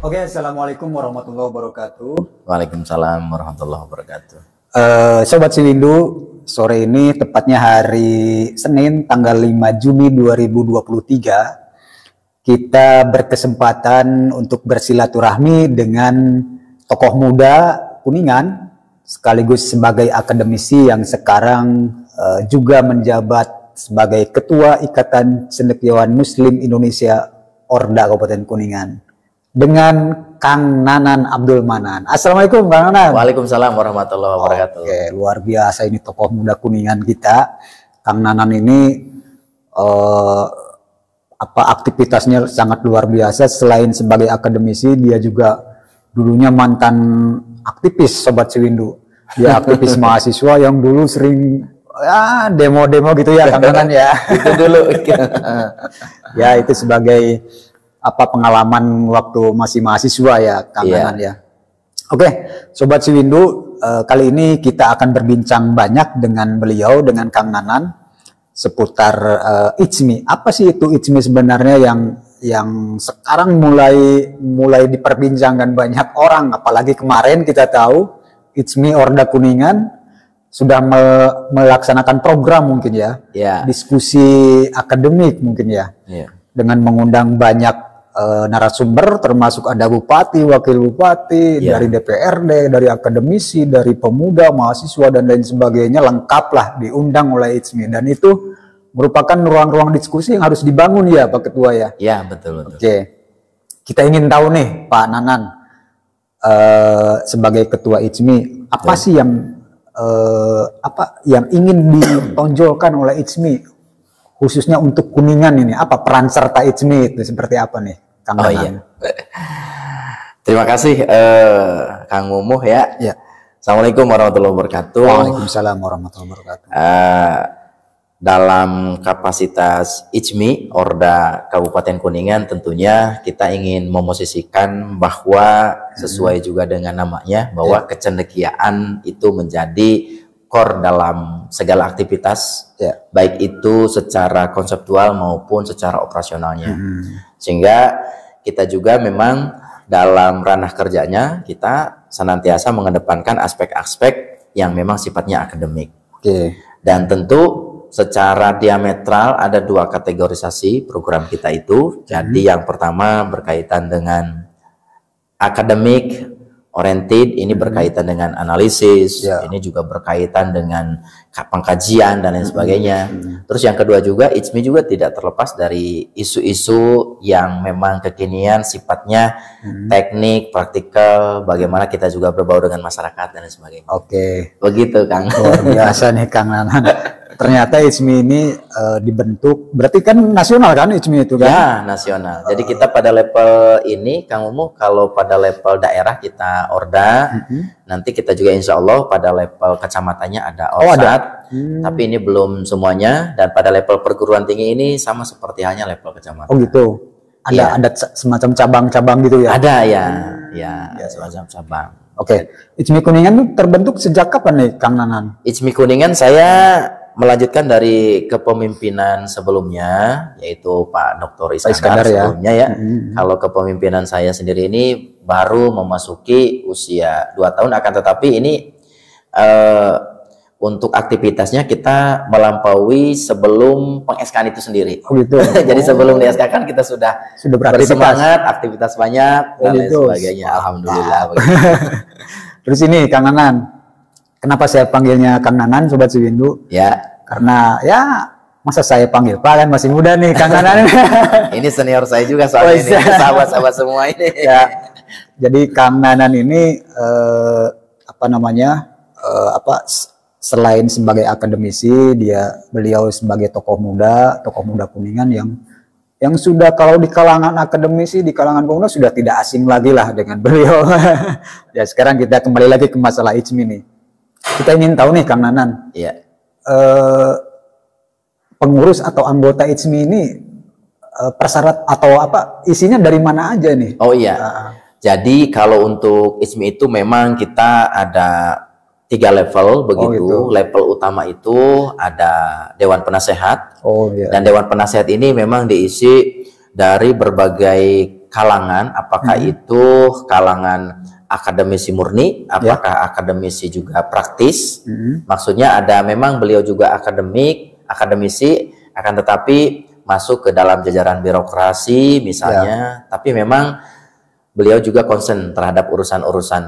Oke, Assalamualaikum warahmatullahi wabarakatuh. Waalaikumsalam warahmatullahi wabarakatuh. Sobat Siwindu, sore ini tepatnya hari Senin tanggal 5 Juni 2023, kita berkesempatan untuk bersilaturahmi dengan tokoh muda Kuningan, sekaligus sebagai akademisi yang sekarang juga menjabat sebagai Ketua Ikatan Cendekiawan Muslim Indonesia Orda Kabupaten Kuningan, dengan Kang Nanan Abdul Manan. Assalamualaikum Kang Nanan. Waalaikumsalam warahmatullahi wabarakatuh. Oke, luar biasa ini tokoh muda Kuningan kita. Kang Nanan ini aktivitasnya sangat luar biasa. Selain sebagai akademisi, dia juga dulunya mantan aktivis Sobat Siwindu. Dia aktivis mahasiswa yang dulu sering demo-demo gitu ya Kang Nanan ya. Itu dulu. Ya, itu sebagai pengalaman waktu masih mahasiswa ya Kang Nanan ya. Oke, Sobat Siwindu, kali ini kita akan berbincang banyak dengan beliau, dengan Kang Nanan, seputar ICMI. Apa sih itu ICMI sebenarnya yang sekarang mulai diperbincangkan banyak orang, apalagi kemarin kita tahu ICMI Orda Kuningan sudah melaksanakan program mungkin ya, diskusi akademik mungkin ya, dengan mengundang banyak narasumber, termasuk ada bupati, wakil bupati, dari DPRD, dari akademisi, dari pemuda, mahasiswa, dan lain sebagainya, lengkaplah diundang oleh ICMI. Dan itu merupakan ruang-ruang diskusi yang harus dibangun ya Pak Ketua ya? Ya, betul. Oke, kita ingin tahu nih Pak Nanan, sebagai Ketua ICMI, apa sih yang ingin ditonjolkan oleh ICMI, khususnya untuk Kuningan ini? Apa peran serta ICMI itu seperti apa nih, Kang Nanan? Iya. Terima kasih Kang Mumuh ya. Assalamualaikum warahmatullahi wabarakatuh. Waalaikumsalam warahmatullahi wabarakatuh. Dalam kapasitas ICMI Orda Kabupaten Kuningan, tentunya kita ingin memosisikan bahwa sesuai juga dengan namanya, bahwa kecendekiaan itu menjadi core dalam segala aktivitas, baik itu secara konseptual maupun secara operasionalnya. Sehingga kita juga memang dalam ranah kerjanya kita senantiasa mengedepankan aspek-aspek yang memang sifatnya akademik. Dan tentu secara diametral ada dua kategorisasi program kita itu. Jadi yang pertama berkaitan dengan akademik oriented, ini berkaitan dengan analisis, ini juga berkaitan dengan pengkajian dan lain sebagainya. Terus yang kedua juga, ICMI juga tidak terlepas dari isu-isu yang memang kekinian, sifatnya teknik, praktikal, bagaimana kita juga berbau dengan masyarakat dan lain sebagainya. Oke, begitu Kang. Luar biasa nih Kang Nanan. Ternyata ICMI ini dibentuk, berarti kan nasional kan ICMI itu kan? Ya, nasional. Jadi kita pada level ini, Kang Umuh, kalau pada level daerah kita Orda, nanti kita juga insya Allah pada level kecamatannya ada ORSAT, tapi ini belum semuanya, dan pada level perguruan tinggi ini sama seperti halnya level kecamatan. Oh gitu? Ada semacam cabang-cabang gitu ya? Ada semacam cabang. Oke, ICMI Kuningan itu terbentuk sejak kapan nih Kang Nanan? ICMI Kuningan saya melanjutkan dari kepemimpinan sebelumnya, yaitu Pak Dr. Iskandar sebelumnya ya. Kalau kepemimpinan saya sendiri ini baru memasuki usia 2 tahun, akan tetapi ini untuk aktivitasnya kita melampaui sebelum peng-SK-an itu sendiri. Oh gitu. Jadi sebelum di-SK-kan kita sudah bersemangat, aktivitas banyak dan lain sebagainya. Alhamdulillah. Terus ini Kang Nanan, kenapa saya panggilnya Kang Nanan, Sobat Siwindu? Karena masa saya panggil Pak, kan masih muda nih Kang Nanan. Ini senior saya juga soalnya ini, sahabat-sahabat semua ini. Jadi Kang Nanan ini selain sebagai akademisi, beliau sebagai tokoh muda Kuningan yang sudah, kalau di kalangan akademisi, di kalangan pemuda sudah tidak asing lagi lah dengan beliau. Ya, sekarang kita kembali lagi ke masalah ICMI nih. Kita ingin tahu nih Kang Nanan, pengurus atau anggota ICMI ini persyarat atau isinya dari mana aja nih? Oh iya, jadi kalau untuk ICMI itu memang kita ada 3 level begitu. Oh, gitu. Level utama itu ada Dewan Penasehat. Dan Dewan Penasehat ini memang diisi dari berbagai kalangan, apakah itu kalangan akademisi murni, apakah akademisi juga praktis. Maksudnya ada, memang beliau juga akademisi, akan tetapi masuk ke dalam jajaran birokrasi misalnya, tapi memang beliau juga concern terhadap urusan-urusan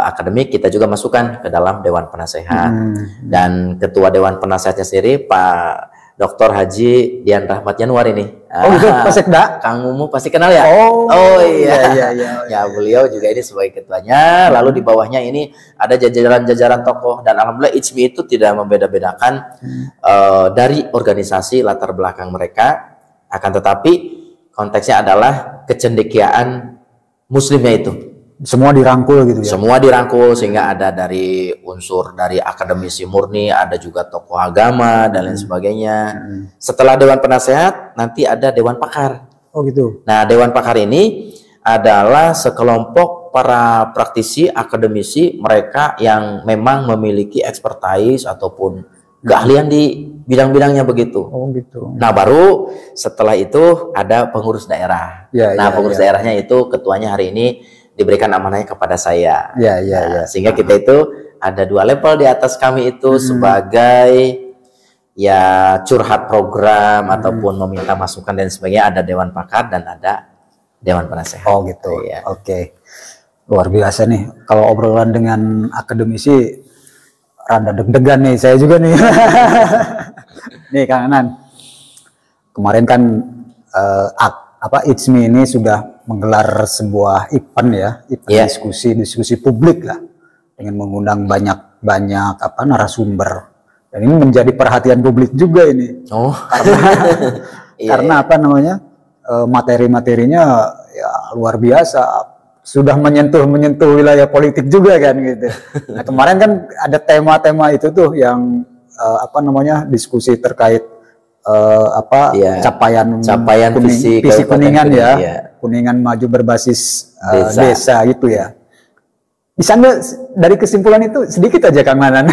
akademik. Kita juga masukkan ke dalam Dewan Penasehat. Dan Ketua Dewan Penasehatnya sendiri Pak Dr. Haji Dian Rahmat Yanuar ini. Oh itu Pak Sekda? Kang Mumu pasti kenal ya? Oh iya. Ya, beliau juga ini sebagai ketuanya. Lalu di bawahnya ini ada jajaran-jajaran tokoh, dan alhamdulillah ICMI itu tidak membeda-bedakan dari organisasi latar belakang mereka, akan tetapi konteksnya adalah kecendekiaan muslimnya itu. Semua dirangkul gitu ya? Semua dirangkul, sehingga ada dari unsur dari akademisi murni, ada juga tokoh agama dan lain sebagainya. Setelah Dewan Penasehat nanti ada Dewan Pakar. Oh gitu. Nah, Dewan Pakar ini adalah sekelompok para praktisi akademisi, mereka yang memang memiliki expertise ataupun keahlian di bidang-bidangnya begitu. Oh gitu. Nah, baru setelah itu ada pengurus daerah. Pengurus daerahnya itu ketuanya hari ini diberikan amanahnya kepada saya. Sehingga kita itu ada 2 level di atas kami itu sebagai ya curhat program ataupun meminta masukan dan sebagainya. Ada Dewan Pakar dan ada Dewan Penasehat. Oh gitu. Oke. Luar biasa nih. Kalau obrolan dengan akademisi rada deg-degan nih. Saya juga nih. Nih Kang Anan. Kemarin kan ICMI ini sudah menggelar sebuah event diskusi publik lah, dengan mengundang banyak narasumber, dan ini menjadi perhatian publik juga ini. Karena materi-materinya ya luar biasa, sudah menyentuh wilayah politik juga kan gitu. Nah, kemarin kan ada tema-tema itu tuh yang diskusi terkait capaian visi Kuningan Kuningan maju berbasis desa gitu ya. Bisa nggak dari kesimpulan itu sedikit aja Kang Manan?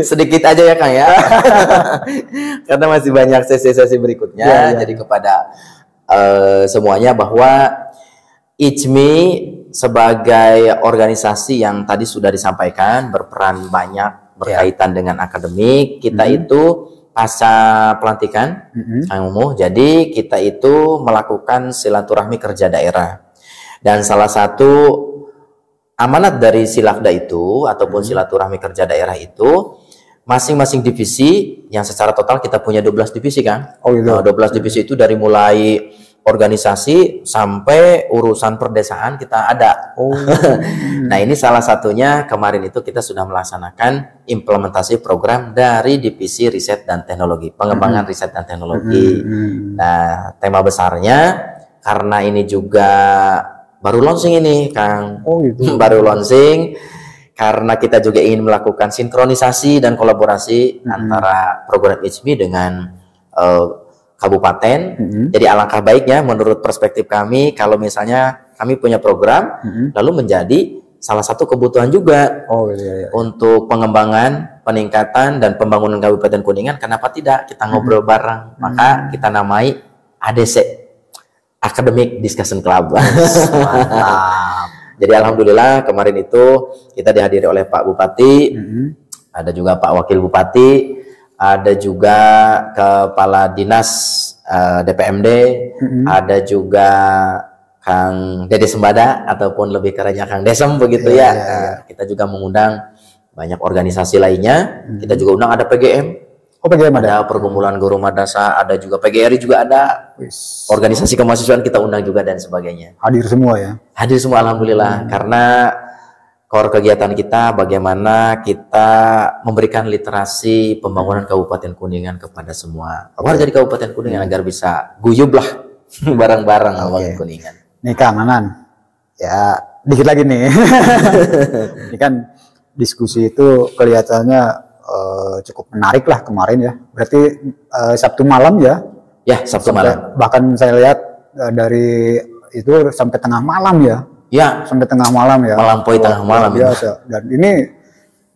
Sedikit aja ya Kang ya. Karena masih banyak sesi-sesi berikutnya. Jadi kepada semuanya bahwa ICMI sebagai organisasi yang tadi sudah disampaikan berperan banyak berkaitan dengan akademik, kita itu pasca pelantikan Kang Mumu, jadi kita itu melakukan silaturahmi kerja daerah, dan salah satu amanat dari Silakda itu ataupun silaturahmi kerja daerah itu, masing-masing divisi yang secara total kita punya 12 divisi Kang. 12 divisi itu dari mulai organisasi sampai urusan perdesaan kita ada. Nah, ini salah satunya kemarin itu kita sudah melaksanakan implementasi program dari divisi riset dan teknologi, pengembangan riset dan teknologi. Nah, tema besarnya karena ini juga baru launching ini Kang. Baru launching karena kita juga ingin melakukan sinkronisasi dan kolaborasi antara program ICMI dengan kabupaten. Jadi alangkah baiknya menurut perspektif kami kalau misalnya kami punya program lalu menjadi salah satu kebutuhan juga untuk pengembangan, peningkatan dan pembangunan Kabupaten Kuningan, kenapa tidak kita ngobrol bareng. Maka kita namai ADC, Academic Discussion Club. Jadi alhamdulillah kemarin itu kita dihadiri oleh Pak Bupati, ada juga Pak Wakil Bupati, ada juga Kepala Dinas DPMD, ada juga Kang Dede Sembada ataupun lebih kerennya Kang Desem begitu Kita juga mengundang banyak organisasi lainnya. Kita juga undang ada PGM. PGM ada Pergumulan Guru Madrasah, ada juga PGRI juga ada. Organisasi kemahasiswaan kita undang juga dan sebagainya. Hadir semua ya? Hadir semua alhamdulillah. Karena core kegiatan kita bagaimana kita memberikan literasi pembangunan Kabupaten Kuningan kepada semua warga di Kabupaten Kuningan agar bisa guyub lah bareng-bareng membangun Kuningan. Nih Kang Anan, ya dikit lagi nih. Ini kan diskusi itu kelihatannya cukup menarik lah kemarin ya. Berarti Sabtu malam ya? Ya, Sabtu malam. Bahkan saya lihat dari itu sampai tengah malam ya? Ya, sampai tengah malam ya. Melampaui tengah malam biasa. Dan ini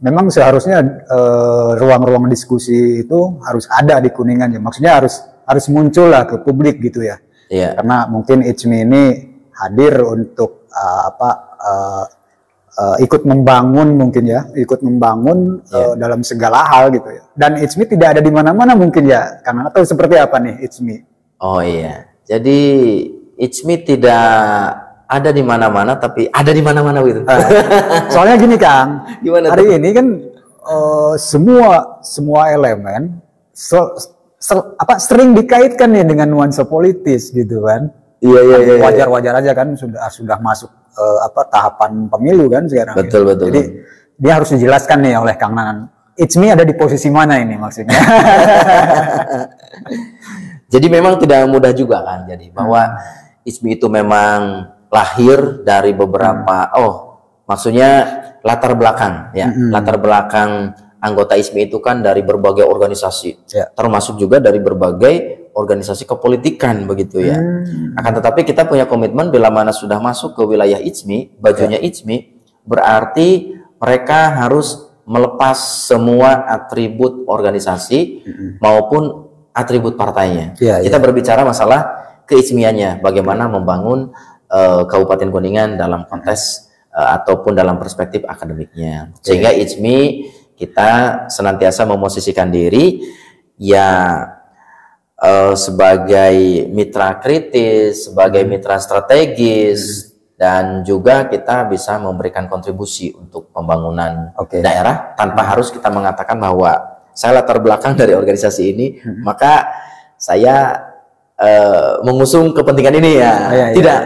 memang seharusnya ruang-ruang diskusi itu harus ada di Kuningan ya. Maksudnya harus muncul lah ke publik gitu ya. Iya. Karena mungkin ICMI ini hadir untuk ikut membangun mungkin ya, ikut membangun dalam segala hal gitu ya. Dan ICMI tidak ada di mana-mana mungkin ya, karena atau seperti apa nih ICMI? Oh iya, jadi ICMI tidak ada di mana-mana, tapi ada di mana-mana gitu. Soalnya gini Kang, Gimana hari ini kan semua elemen sering dikaitkan nih dengan nuansa politis gitu kan. Iya. Wajar-wajar aja kan sudah masuk tahapan pemilu kan sekarang. Betul. Jadi dia harus dijelaskan nih oleh Kang Nanan. ICMI ada di posisi mana ini maksudnya? Jadi memang tidak mudah juga kan. Jadi bahwa ICMI itu memang lahir dari beberapa maksudnya latar belakang ya. Latar belakang anggota ICMI itu kan dari berbagai organisasi. Termasuk juga dari berbagai organisasi kepolitikan begitu ya. Akan tetapi kita punya komitmen bila mana sudah masuk ke wilayah ICMI, bajunya ICMI, berarti mereka harus melepas semua atribut organisasi maupun atribut partainya. Kita berbicara masalah keismiannya, bagaimana membangun Kabupaten Kuningan dalam konteks ataupun dalam perspektif akademiknya. Sehingga ICMI kita senantiasa memosisikan diri ya sebagai mitra kritis, sebagai mitra strategis, dan juga kita bisa memberikan kontribusi untuk pembangunan daerah tanpa harus kita mengatakan bahwa saya latar belakang dari organisasi ini, maka saya mengusung kepentingan ini ya. Tidak,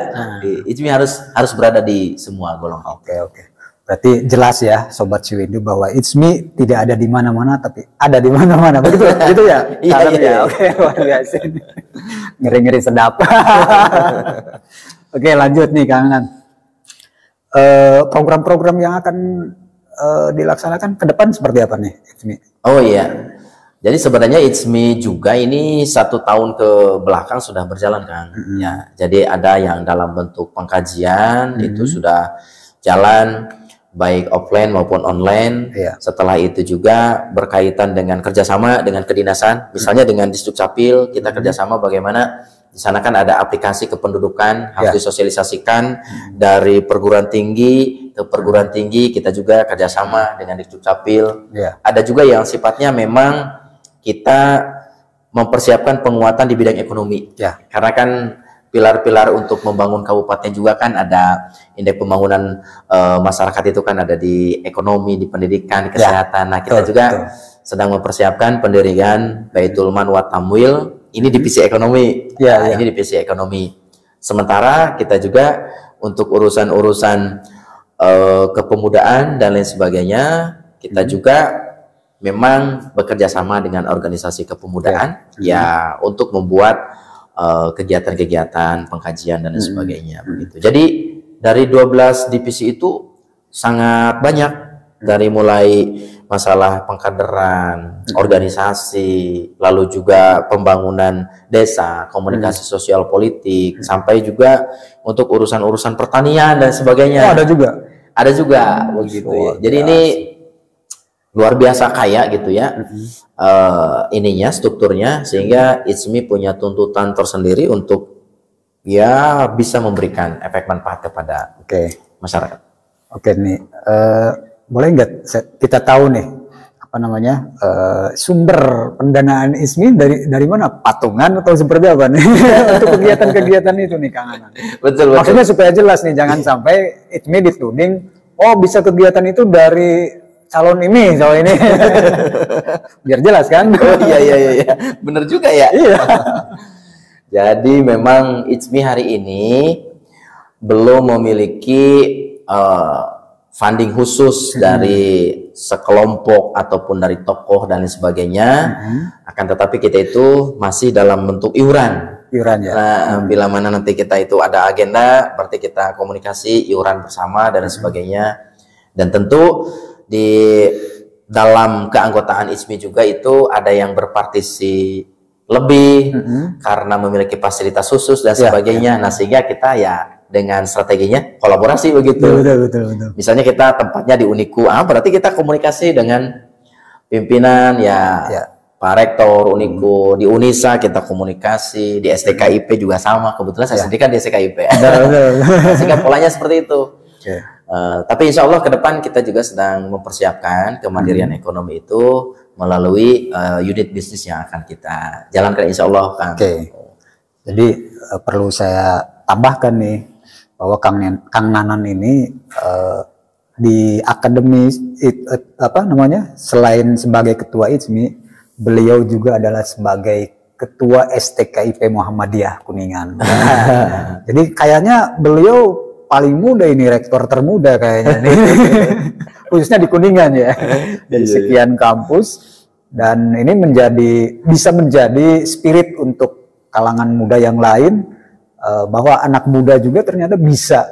ICMI harus berada di semua golongan. Oke. Berarti jelas ya Sobat Ciwindu bahwa ICMI tidak ada di mana-mana tapi ada di mana-mana. Begitu gitu ya? Iya. Oke, luar biasa. Ngeri-ngeri sedap. Oke, lanjut nih Kang Nan. Program-program yang akan dilaksanakan ke depan seperti apa nih ICMI? Oh iya. Jadi sebenarnya ICMI juga ini 1 tahun ke belakang sudah berjalan Kang. Ya, jadi ada yang dalam bentuk pengkajian itu sudah jalan baik offline maupun online. Setelah itu juga berkaitan dengan kerjasama dengan kedinasan, misalnya dengan Disdukcapil kita kerjasama bagaimana di sana kan ada aplikasi kependudukan harus disosialisasikan dari perguruan tinggi ke perguruan tinggi, kita juga kerjasama dengan Disdukcapil. Ada juga yang sifatnya memang kita mempersiapkan penguatan di bidang ekonomi, karena kan pilar-pilar untuk membangun kabupaten juga kan ada indeks pembangunan masyarakat itu kan ada di ekonomi, di pendidikan, di kesehatan. Nah kita juga sedang mempersiapkan pendirian Baitul Man wa Tamwil ini di divisi ekonomi. Ini divisi ekonomi. Sementara kita juga untuk urusan-urusan kepemudaan dan lain sebagainya kita juga memang bekerja sama dengan organisasi kepemudaan untuk membuat kegiatan-kegiatan, pengkajian dan lain sebagainya begitu. Jadi dari 12 divisi itu sangat banyak, dari mulai masalah pengkaderan, organisasi, lalu juga pembangunan desa, komunikasi sosial politik, sampai juga untuk urusan-urusan pertanian dan sebagainya. Ada juga begitu ya. Jadi ini luar biasa kaya gitu ya ininya, strukturnya, sehingga ICMI punya tuntutan tersendiri untuk ya bisa memberikan efek manfaat kepada masyarakat. Oke nih, boleh nggak kita tahu nih apa namanya sumber pendanaan ICMI dari mana? Patungan atau seperti apa nih untuk kegiatan-kegiatan itu nih Kang Anan? Betul. Maksudnya supaya jelas nih, jangan sampai ICMI dituding bisa kegiatan itu dari calon ini biar jelas kan. Iya bener juga ya. Jadi memang ICMI hari ini belum memiliki funding khusus dari sekelompok ataupun dari tokoh dan lain sebagainya. Akan tetapi kita itu masih dalam bentuk iuran ya. Nah, bila mana nanti kita itu ada agenda, berarti kita komunikasi iuran bersama dan lain sebagainya. Dan tentu di dalam keanggotaan ICMI juga itu ada yang berpartisi lebih karena memiliki fasilitas khusus dan sebagainya. Nah sehingga kita ya dengan strateginya kolaborasi begitu. Betul. Misalnya kita tempatnya di Uniku, berarti kita komunikasi dengan pimpinan Pak Rektor, Uniko, di Unisa kita komunikasi, di STKIP juga sama. Kebetulan saya sendiri kan di STKIP. Sehingga polanya seperti itu. Tapi insya Allah ke depan kita juga sedang mempersiapkan kemandirian ekonomi itu melalui unit bisnis yang akan kita jalankan insya Allah, Kang. Jadi perlu saya tambahkan nih bahwa Kang Nanan ini di akademi selain sebagai ketua ICMI, beliau juga adalah sebagai ketua STKIP Muhammadiyah Kuningan. Jadi kayaknya beliau paling muda ini, rektor termuda kayaknya nih. Khususnya di Kuningan ya. Dari sekian kampus, dan ini bisa menjadi spirit untuk kalangan muda yang lain, bahwa anak muda juga ternyata bisa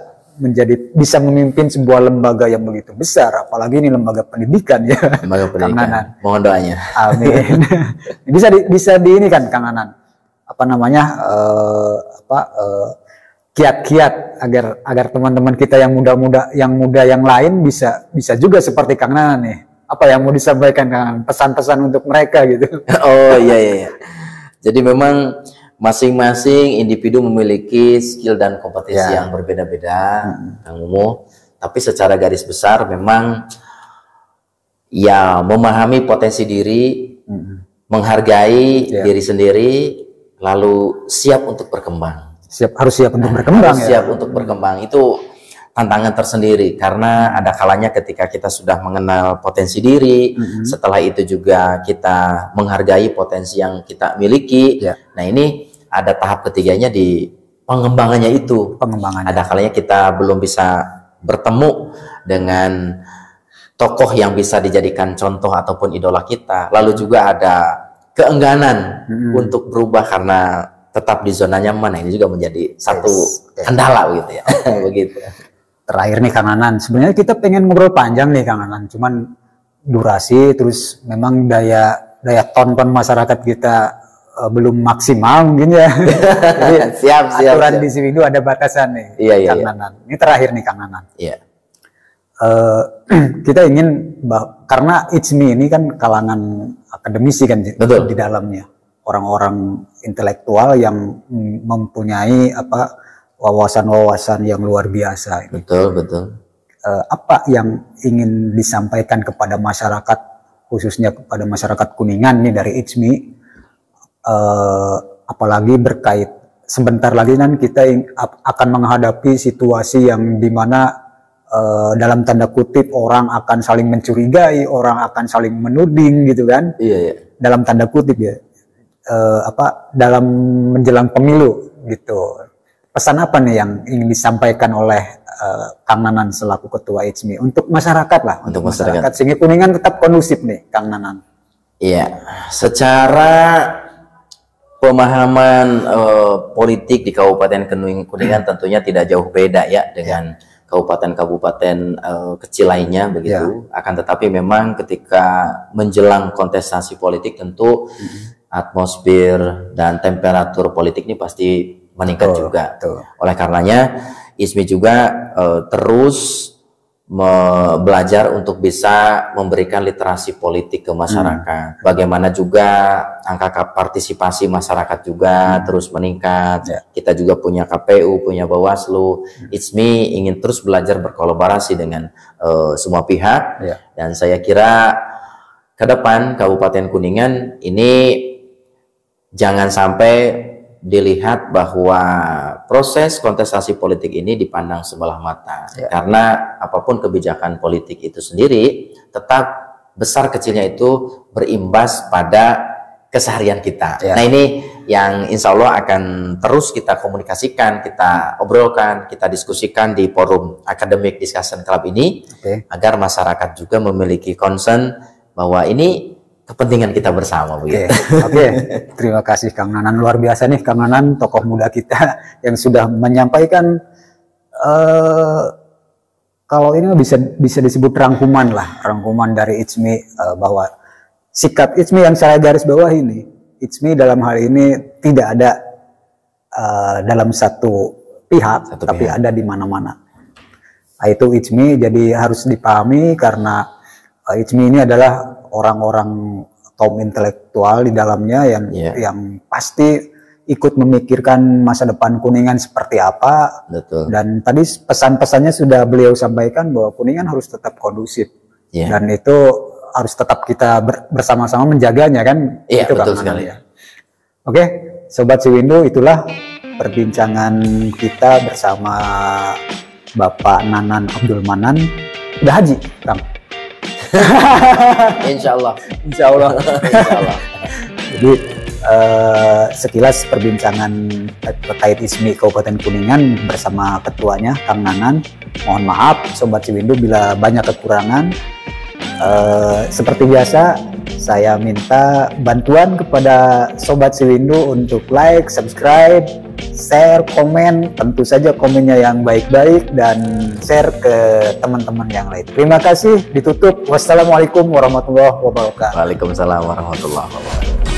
memimpin sebuah lembaga yang begitu besar, apalagi ini lembaga pendidikan ya. Lembaga pendidikan. Mohon doanya. Amin. bisa di ini kan Kang Nanan, kiat-kiat agar teman-teman kita yang muda yang lain bisa juga seperti Kang Nanan nih. Apa yang mau disampaikan Kang Nanan, pesan-pesan untuk mereka gitu? Oh iya. Jadi memang masing-masing individu memiliki skill dan kompetensi yang berbeda-beda, Kang Mumu. Tapi secara garis besar memang ya memahami potensi diri, menghargai diri sendiri, lalu siap untuk berkembang. Harus siap untuk berkembang. Siap untuk berkembang itu tantangan tersendiri, karena ada kalanya ketika kita sudah mengenal potensi diri, setelah itu juga kita menghargai potensi yang kita miliki. Nah ini ada tahap ketiganya di pengembangannya itu. Ada kalanya kita belum bisa bertemu dengan tokoh yang bisa dijadikan contoh ataupun idola kita, lalu juga ada keengganan untuk berubah karena tetap di zona nyaman. Nah, ini juga menjadi satu kendala gitu ya. Begitu. Terakhir nih Kang Nanan, sebenarnya kita pengen ngobrol panjang nih Kang Nanan, cuman durasi terus memang daya tonton masyarakat kita belum maksimal mungkin ya. Jadi siap, aturan di sini ada batasan nih. Kang Nanan. Ini terakhir nih Kang Nanan. Kita ingin karena ICMI ini kan kalangan akademisi kan di dalamnya, orang-orang intelektual yang mempunyai wawasan-wawasan yang luar biasa. Betul. Apa yang ingin disampaikan kepada masyarakat, khususnya kepada masyarakat Kuningan nih dari ICMI, apalagi berkait sebentar lagi kan kita akan menghadapi situasi yang dimana dalam tanda kutip orang akan saling mencurigai, orang akan saling menuding gitu kan? Dalam tanda kutip ya, dalam menjelang pemilu gitu. Pesan apa nih yang ingin disampaikan oleh Kang Nanan selaku ketua ICMI untuk masyarakat lah, untuk masyarakat sehingga Kuningan tetap kondusif nih, Kang Nanan? Iya, secara pemahaman politik di Kabupaten Kuningan tentunya tidak jauh beda ya dengan kabupaten-kabupaten kecil lainnya begitu. Akan tetapi memang ketika menjelang kontestasi politik tentu atmosfer dan temperatur politik ini pasti meningkat juga. Oleh karenanya ICMI juga terus belajar untuk bisa memberikan literasi politik ke masyarakat. Bagaimana juga angka partisipasi masyarakat juga terus meningkat. Kita juga punya KPU, punya Bawaslu. ICMI ingin terus belajar berkolaborasi dengan semua pihak. Dan saya kira ke depan Kabupaten Kuningan ini jangan sampai dilihat bahwa proses kontestasi politik ini dipandang sebelah mata, karena apapun kebijakan politik itu sendiri tetap besar kecilnya itu berimbas pada keseharian kita. Nah ini yang insya Allah akan terus kita komunikasikan, kita obrolkan, kita diskusikan di forum Academic Discussion Club ini, agar masyarakat juga memiliki concern bahwa ini kepentingan kita bersama. Terima kasih Kang Nanan, luar biasa nih Kang Nanan, tokoh muda kita yang sudah menyampaikan kalau ini bisa disebut rangkuman dari ICMI, bahwa sikap ICMI yang saya garis bawah ini, ICMI dalam hal ini tidak ada dalam satu pihak, tapi ada di mana-mana. Nah, itu ICMI jadi harus dipahami, karena ICMI ini adalah orang-orang kaum intelektual di dalamnya yang pasti ikut memikirkan masa depan Kuningan seperti apa. Betul. Dan tadi pesan-pesannya sudah beliau sampaikan bahwa Kuningan harus tetap kondusif. Dan itu harus tetap kita bersama-sama menjaganya kan. Iya, itu betul sekali. Ya. Oke, Sobat Siwindu, itulah perbincangan kita bersama Bapak Nanan Abdul Manan. Udah haji, Kang? Insya Allah. Insya Allah. Insya Allah. Jadi sekilas perbincangan terkait ISMI Kabupaten Kuningan bersama ketuanya Kang Nanan. Mohon maaf Sobat Siwindu bila banyak kekurangan. Seperti biasa, saya minta bantuan kepada Sobat Siwindu untuk like, subscribe, share, komen. Tentu saja komennya yang baik-baik dan share ke teman-teman yang lain. Terima kasih, ditutup. Wassalamualaikum warahmatullahi wabarakatuh. Waalaikumsalam warahmatullahi wabarakatuh.